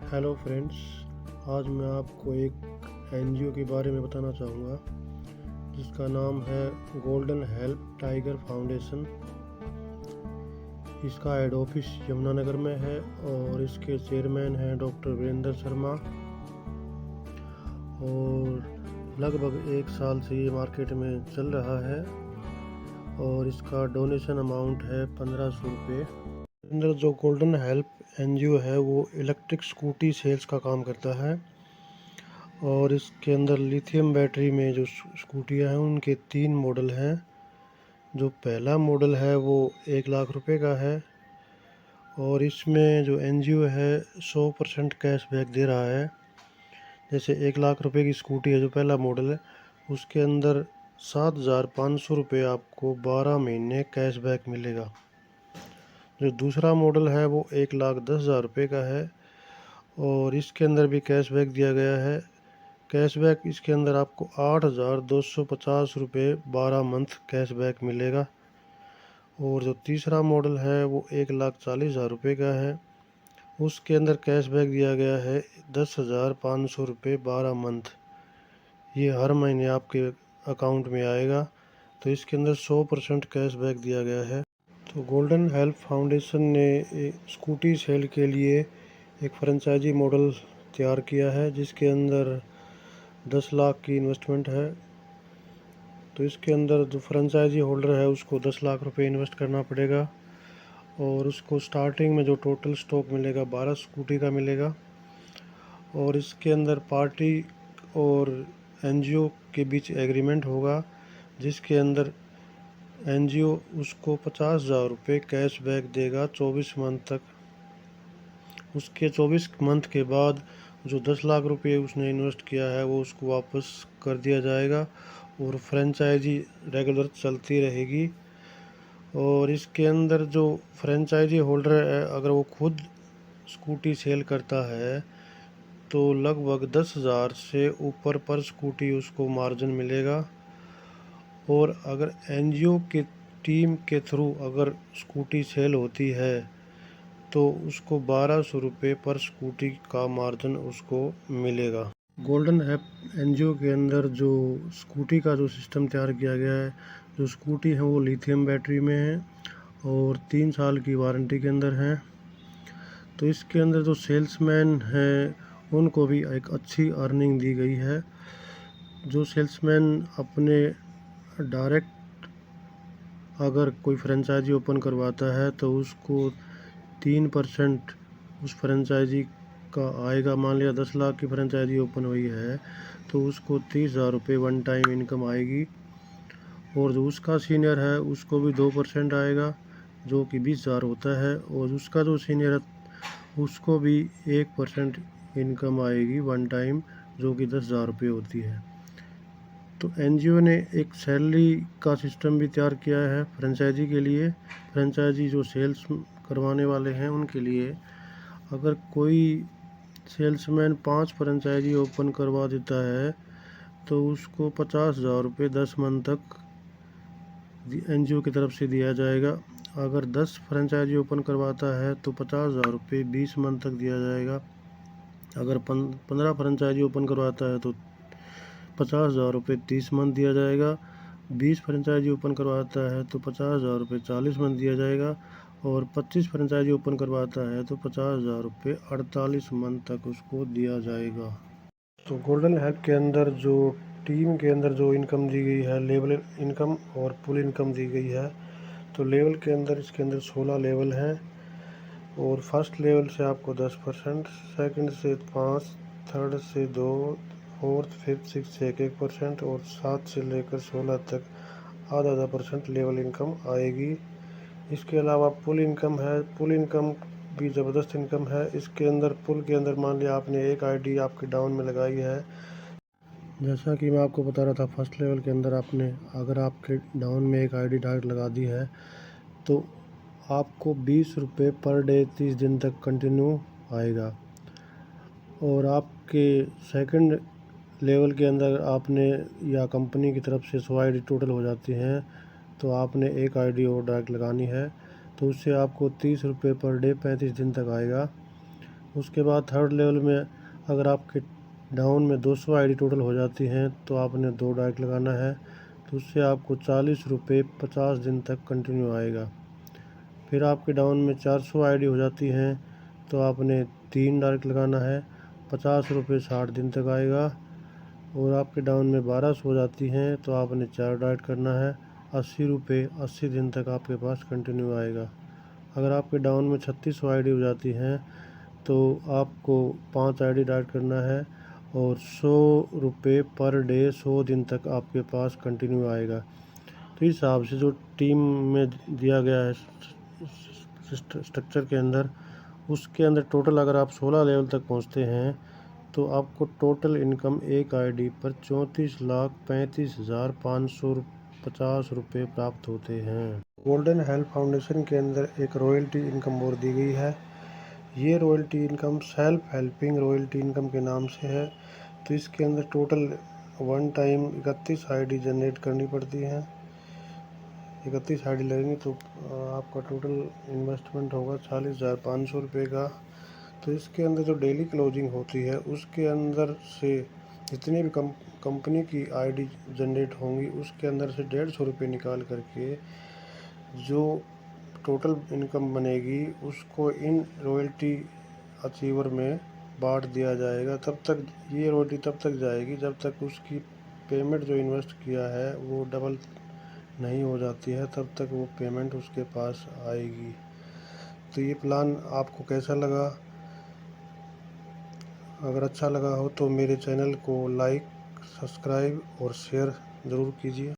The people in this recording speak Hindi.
हेलो फ्रेंड्स, आज मैं आपको एक एनजीओ के बारे में बताना चाहूँगा जिसका नाम है गोल्डन हेल्प टाइगर फाउंडेशन। इसका हेड ऑफिस यमुनानगर में है और इसके चेयरमैन हैं डॉक्टर वीरेंद्र शर्मा। और लगभग 1 साल से ये मार्केट में चल रहा है और इसका डोनेशन अमाउंट है 1500 रुपये। अंदर जो गोल्डन हेल्प एनजीओ है वो इलेक्ट्रिक स्कूटी सेल्स का काम करता है और इसके अंदर लिथियम बैटरी में जो स्कूटियाँ हैं उनके 3 मॉडल हैं। जो पहला मॉडल है वो 1 लाख रुपए का है और इसमें जो एनजीओ है 100% कैशबैक दे रहा है। जैसे 1 लाख रुपए की स्कूटी है जो पहला मॉडल है, उसके अंदर 7,500 रुपये आपको 12 महीने कैशबैक मिलेगा। जो दूसरा मॉडल है वो 1,10,000 रुपये का है और इसके अंदर भी कैशबैक दिया गया है। कैशबैक इसके अंदर आपको 8,250 रुपये 12 मंथ कैशबैक मिलेगा। और जो तीसरा मॉडल है वो 1,40,000 रुपये का है, उसके अंदर कैशबैक दिया गया है 10,500 रुपये 12 मंथ। ये हर महीने आपके अकाउंट में आएगा, तो इसके अंदर 100% कैशबैक दिया गया है। तो गोल्डन हेल्प फाउंडेशन ने स्कूटी सेल के लिए एक फ्रेंचाइजी मॉडल तैयार किया है जिसके अंदर 10 लाख की इन्वेस्टमेंट है। तो इसके अंदर जो फ्रेंचाइजी होल्डर है उसको 10 लाख रुपए इन्वेस्ट करना पड़ेगा और उसको स्टार्टिंग में जो टोटल स्टॉक मिलेगा 12 स्कूटी का मिलेगा। और इसके अंदर पार्टी और एनजीओ के बीच एग्रीमेंट होगा जिसके अंदर एनजीओ उसको 50,000 रुपये कैशबैक देगा 24 मंथ तक। उसके 24 मंथ के बाद जो 10 लाख रुपये उसने इन्वेस्ट किया है वो उसको वापस कर दिया जाएगा और फ्रेंचाइजी रेगुलर चलती रहेगी। और इसके अंदर जो फ्रेंचाइजी होल्डर है अगर वो खुद स्कूटी सेल करता है तो लगभग 10,000 से ऊपर पर स्कूटी उसको मार्जिन मिलेगा। और अगर एनजीओ की टीम के थ्रू अगर स्कूटी सेल होती है तो उसको 1,200 रुपये पर स्कूटी का मार्जिन उसको मिलेगा। गोल्डन हेल्प एनजीओ के अंदर जो स्कूटी का जो सिस्टम तैयार किया गया है, जो स्कूटी है वो लिथियम बैटरी में है और 3 साल की वारंटी के अंदर है। तो इसके अंदर जो सेल्समैन हैं उनको भी एक अच्छी अर्निंग दी गई है। जो सेल्समैन अपने डायरेक्ट अगर कोई फ्रेंचाइजी ओपन करवाता है तो उसको 3% उस फ्रेंचाइजी का आएगा। मान लिया 10 लाख की फ्रेंचाइजी ओपन हुई है तो उसको 30,000 रुपये वन टाइम इनकम आएगी। और जो उसका सीनियर है उसको भी 2% आएगा जो कि 20,000 होता है और उसका जो सीनियर है उसको भी 1% इनकम आएगी वन टाइम जो कि 10,000 रुपये होती है। तो एनजीओ ने एक सैलरी का सिस्टम भी तैयार किया है फ्रेंचाइजी के लिए। फ्रेंचाइजी जो सेल्स करवाने वाले हैं उनके लिए अगर कोई सेल्समैन 5 फ्रेंचाइजी ओपन करवा देता है तो उसको 50,000 रुपये 10 मंथ तक एनजीओ की तरफ से दिया जाएगा। अगर 10 फ्रेंचाइजी ओपन करवाता है तो 50,000 रुपये 20 मंथ तक दिया जाएगा। अगर 15 फ्रेंचाइजी ओपन करवाता है तो 50,000 रुपये 30 मंथ दिया जाएगा। 20 फ्रेंचाइजी ओपन करवाता है तो 50,000 रुपये 40 मंथ दिया जाएगा और 25 फ्रेंचाइजी ओपन करवाता है तो 50,000 रुपये 48 मंथ तक उसको दिया जाएगा। तो गोल्डन हेल्प के अंदर जो टीम के अंदर जो इनकम दी गई है लेवल इनकम और पुल इनकम दी गई है। तो लेवल के अंदर इसके अंदर 16 लेवल हैं और फर्स्ट लेवल से आपको 10%, सेकंड से 5, थर्ड से 2, फोर्थ, फिफ्थ, सिक्स से 1% और 7 से लेकर 16 तक आधा % लेवल इनकम आएगी। इसके अलावा पुल इनकम है। पुल इनकम भी ज़बरदस्त इनकम है। इसके अंदर पुल के अंदर मान लिया आपने एक आईडी आपके डाउन में लगाई है, जैसा कि मैं आपको बता रहा था फर्स्ट लेवल के अंदर आपने अगर आपके डाउन में एक आईडी डायरेक्ट लगा दी है तो आपको 20 रुपये पर डे 30 दिन तक कंटिन्यू आएगा। और आपके सेकंड लेवल के अंदर आपने या कंपनी की तरफ से 100 आईडी टोटल हो जाती हैं तो आपने एक आईडी और डायरेक्ट लगानी है तो उससे आपको 30 रुपये पर डे 35 दिन तक आएगा। उसके बाद थर्ड लेवल में अगर आपके डाउन में 200 आईडी टोटल हो जाती हैं तो आपने 2 डायरेक्ट लगाना है, तो उससे आपको 40 रुपये 50 दिन तक कंटिन्यू आएगा। फिर आपके डाउन में 400 आईडी हो जाती हैं तो आपने 3 डायरेक्ट लगाना है, 50 रुपये 60 दिन तक आएगा। और आपके डाउन में 1200 हो जाती हैं तो आपने 4 डायरेक्ट करना है, 80 रुपये 80 दिन तक आपके पास कंटिन्यू आएगा। अगर आपके डाउन में 3600 आईडी हो जाती हैं तो आपको 5 आईडी डायरेक्ट करना है और 100 रुपये पर डे 100 दिन तक आपके पास कंटिन्यू आएगा। तो इस हिसाब से जो टीम में दिया गया है स्ट्रक्चर के अंदर, उसके अंदर टोटल अगर आप 16 लेवल तक पहुंचते हैं तो आपको टोटल इनकम एक आईडी पर 34,35,550 रुपये प्राप्त होते हैं। गोल्डन हेल्प फाउंडेशन के अंदर एक रॉयल्टी इनकम और दी गई है। ये royalty income self helping royalty income के नाम से है। तो इसके अंदर total one time 31 ID generate करनी पड़ती हैं। 31 आईडी लगेंगे तो आपका टोटल इन्वेस्टमेंट होगा 40,500 रुपये का। तो इसके अंदर जो डेली क्लोजिंग होती है उसके अंदर से जितनी भी कंपनी की आईडी जनरेट होंगी उसके अंदर से 150 रुपये निकाल करके जो टोटल इनकम बनेगी उसको इन रॉयल्टी अचीवर में बांट दिया जाएगा। तब तक ये रॉयल्टी तब तक जाएगी जब तक उसकी पेमेंट जो इन्वेस्ट किया है वो डबल नहीं हो जाती है, तब तक वो पेमेंट उसके पास आएगी। तो ये प्लान आपको कैसा लगा? अगर अच्छा लगा हो तो मेरे चैनल को लाइक, सब्सक्राइब और शेयर ज़रूर कीजिए।